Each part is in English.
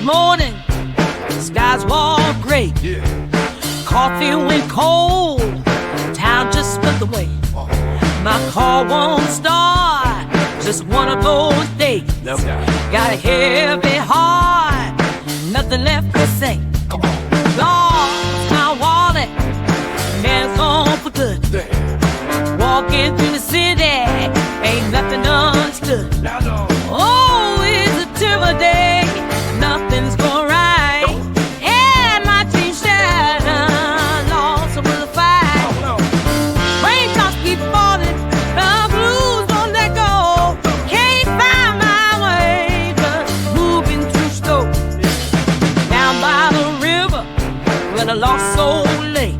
morning, skies were gray. Coffee went cold, town just slipped away. My car won't start, just one of those days. Got a heavy heart, nothing left to say. Lost my wallet, man's gone for good. Walking through the city, ain't nothing understood. Oh, it's a terrible day, nothing's going right. And my dreams shattered, lost with a fight. Raindrops keep falling, the blues won't let go. Can't find my way, just moving too slow. Down by the river, where the lost soul lay.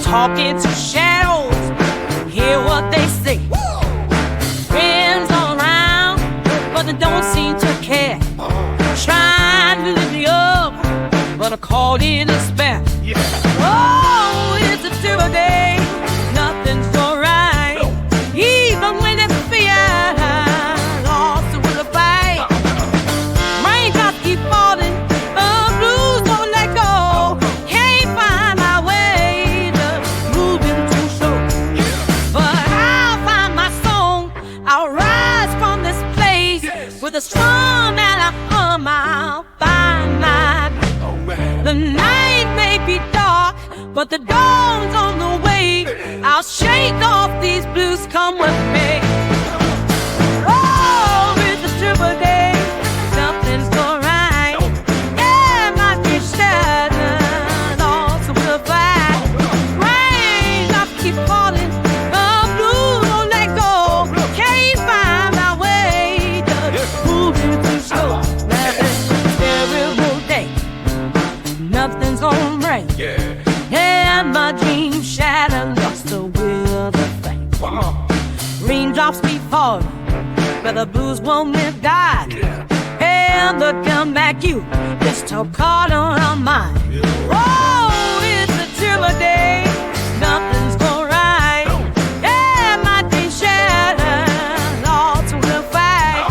Talking to shadows, hear what they say. Friends all around, but they don't seem to care. Trying to lift me up, but I called in a spare. Oh, it's a terrible day, nothing's alright. Even when it's fear, lost with a fight. Raindrops keep falling, the blues won't let go. Can't find my way, just moving too slow. But I'll find my song, I'll rise from this place. With a strum and a hum, I'll find my way. The night may be dark, but the dawn's on the way. I'll shake off these blues, come with me. Oh, it's a triple day, something's going right. Yeah, my dreams shattered, also will fight. Raindrops keep falling, the blues won't let go. Can't find my way, just moving too slow. It's a terrible day, nothing's gonna rain. And my dreams shattered, lost the will to think. Raindrops keep falling, but the blues won't live die. And the comeback you just talk hard on our mind. Oh, it's a terrible day, nothing's going right. Yeah, my dreams shattered, lost will fight.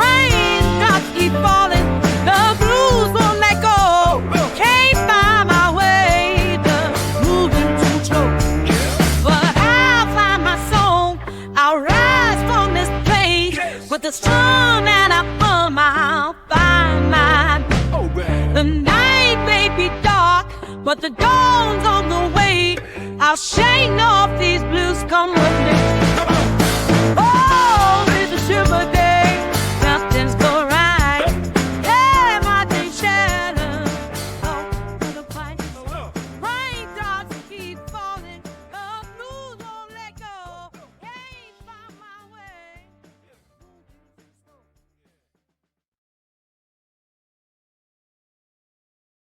Raindrops keep falling, the blues won't let go. Can't find my way, just moving too slow. But I'll find my song, I'll rise from this place. With the strum and a hum, I'll find my. The night may be dark, but the dawn's on